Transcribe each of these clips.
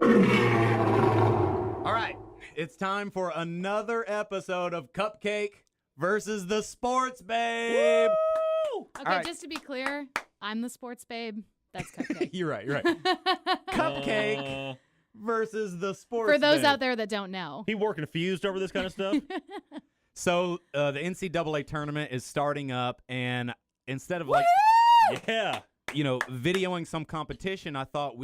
All right, it's time for another episode of Cupcake versus the Sports Babe. Woo! Okay, right. just to be clear, I'm the sports babe. That's Cupcake. You're right. Cupcake versus the Sports For those Babe. out there that don't know. People are confused over this kind of stuff. So the NCAA tournament is starting up, and instead of Yeah. videoing some competition, I thought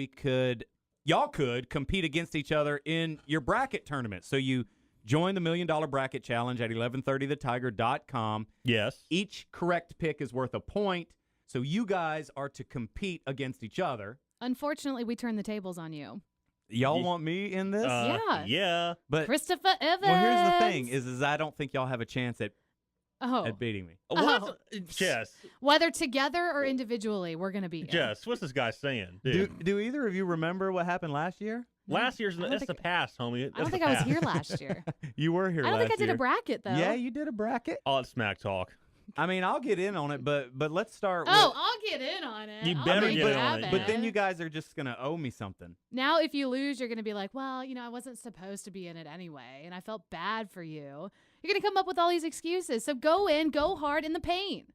y'all could compete against each other in your bracket tournament. So you join the $1 Million Bracket Challenge at 1130thetiger.com. Yes. Each correct pick is worth a point. So you guys are to compete against each other. Unfortunately, we turned the tables on you. Y'all want me in this? Yeah. Yeah. But Christopher Evans. well, here's the thing: is I don't think y'all have a chance at beating me. What? Jess. Whether together or individually, we're going to beat you. Jess, what's this guy saying? Dude. Do either of you remember what happened last year? Last year's don't that's the think- past, homie. I don't think I was here last year. You were here. I don't last think I did year. a bracket, though. Yeah, you did a bracket. All that smack talk. I mean, I'll get in on it, but let's start. Oh, I'll get in on it. You I'll better make get it in on it, happen. But then you guys are just gonna owe me something. Now, if you lose, you're going to be like, well, I wasn't supposed to be in it anyway, and I felt bad for you. You're going to come up with all these excuses. So go in, go hard in the paint.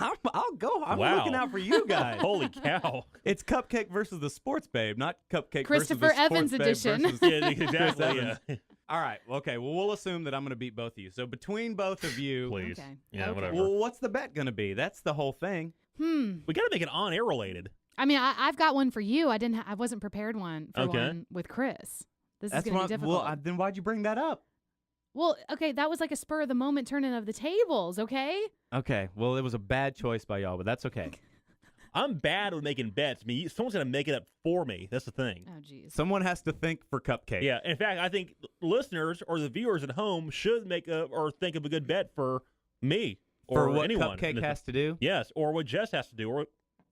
I'll go. I'm Wow. looking out for you guys. Holy cow. It's Cupcake versus the Sports Babe, not Cupcake Christopher versus the Evans Sports Babe edition. versus Yeah, Chris exactly. Evans. Yeah. All right. Okay. Well, we'll assume that I'm going to beat both of you. So between both of you, Please. Okay. Yeah, Okay. whatever. well, what's the bet going to be? That's the whole thing. We got to make it on-air related. I mean, I've got one for you. I wasn't prepared for Okay. one with Chris. This That's is going to what. be difficult. Well, then why'd you bring that up? Well, okay, that was like a spur of the moment turning of the tables, okay? Okay. Well, it was a bad choice by y'all, but that's okay. I'm bad with making bets. I mean, someone's going to make it up for me. That's the thing. Oh, jeez. Someone has to think for Cupcake. Yeah. In fact, I think listeners or the viewers at home should make or think of a good bet for me or For what anyone. Cupcake has to do. Yes, or what Jess has to do. Or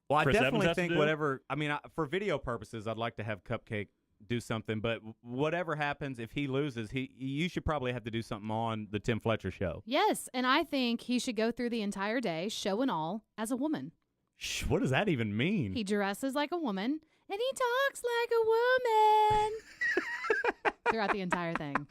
Well, I Chris Evans definitely has to think do? whatever. I mean, for video purposes, I'd like to have Cupcake do something. But whatever happens, if he loses, you should probably have to do something on the Tim Fletcher show. Yes, and I think he should go through the entire day, show and all, as a woman. Shh, what does that even mean? He dresses like a woman, and he talks like a woman. Throughout the entire thing.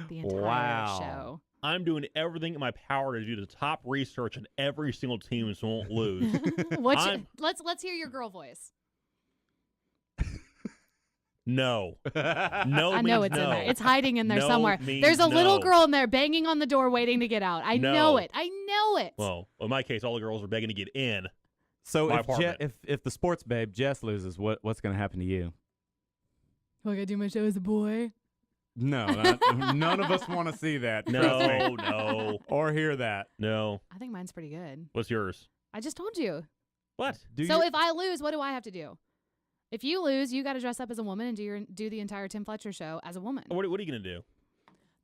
The entire Wow. show. I'm doing everything in my power to do the top research on every single team so I won't lose. Let's hear your girl voice. No. No I know means it's no. in there. It's hiding in there No somewhere. means There's a little no. girl in there banging on the door waiting to get out. I No. know it. I know it. Well, in my case, all the girls are begging to get in. So My if, apartment. if the sports babe Jess loses, what's going to happen to you? I gotta do my show as a boy. No, none of us want to see that. trust me. No, no, Or hear that. no. I think mine's pretty good. What's yours? I just told you. What? So if I lose, what do I have to do? If you lose, you got to dress up as a woman and do the entire Tim Fletcher show as a woman. What are you going to do?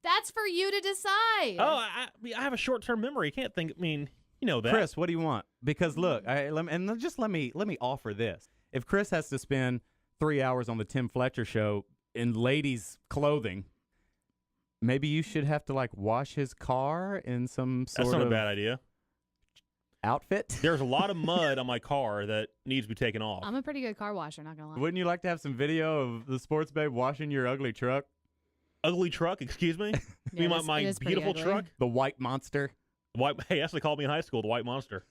That's for you to decide. Oh, I have a short-term memory. I can't think. I mean, you know that. Chris, what do you want? Because look, let me offer this. If Chris has to spend 3 hours on the Tim Fletcher show in ladies' clothing, maybe you should have to wash his car in some sort That's not of a bad idea. outfit. There's a lot of mud on my car that needs to be taken off. I'm a pretty good car washer, not gonna lie. Wouldn't you like to have some video of the sports babe washing your ugly truck? Ugly truck, excuse me? Yeah, You mean it is my pretty beautiful ugly. truck? The white monster. White. Hey, that's what they called me in high school, the white monster.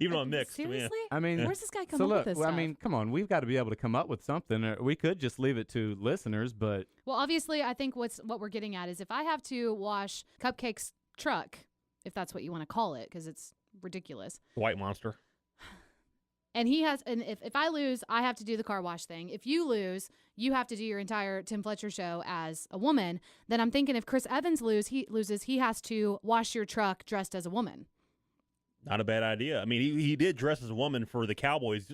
Even on mixed. Seriously? I mean, Where's this guy come so up look, with this well, I stuff? mean, come on, we've got to be able to come up with something. We could just leave it to listeners, but Well, obviously, I think what we're getting at is if I have to wash Cupcake's truck, if that's what you want to call it, because it's ridiculous. White monster. And if I lose, I have to do the car wash thing. If you lose, you have to do your entire Tim Fletcher show as a woman. Then I'm thinking if Chris Evans loses, he has to wash your truck dressed as a woman. Not a bad idea. I mean, he did dress as a woman for the Cowboys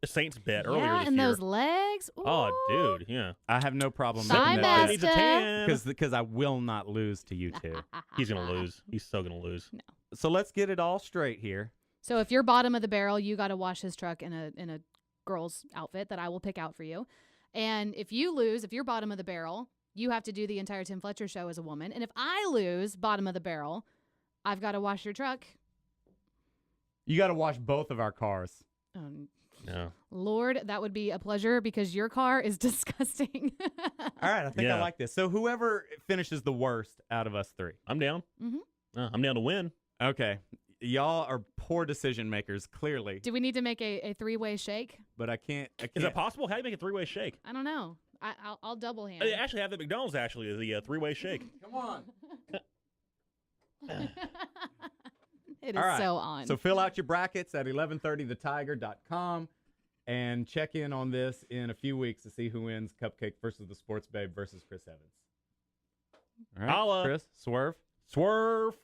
Saints bet earlier Yeah, this and year. those legs. Ooh. Oh, dude, yeah. I have no problem Thigh making master. that Needs a tan. because I will not lose to you two. He's going to lose. He's so going to lose. So let's get it all straight here. So if you're bottom of the barrel, you got to wash his truck in a girl's outfit that I will pick out for you. And if you lose, if you're bottom of the barrel, you have to do the entire Tim Fletcher show as a woman. And if I lose, bottom of the barrel, I've got to wash your truck. You got to wash both of our cars. Yeah. Lord, that would be a pleasure because your car is disgusting. All right, I think I Yeah. like this. So whoever finishes the worst out of us three. I'm down. Mm-hmm. I'm down to win. Okay. Y'all are poor decision makers, clearly. Do we need to make a three-way shake? But I can't. Is it possible? How do you make a three-way shake? I don't know. I'll double hand. They actually have at McDonald's, actually, the three-way shake. Come on. It is All right. so on. So fill out your brackets at 1130thetiger.com and check in on this in a few weeks to see who wins Cupcake versus the Sports Babe versus Chris Evans. All right, Holla. Chris, swerve. Swerve.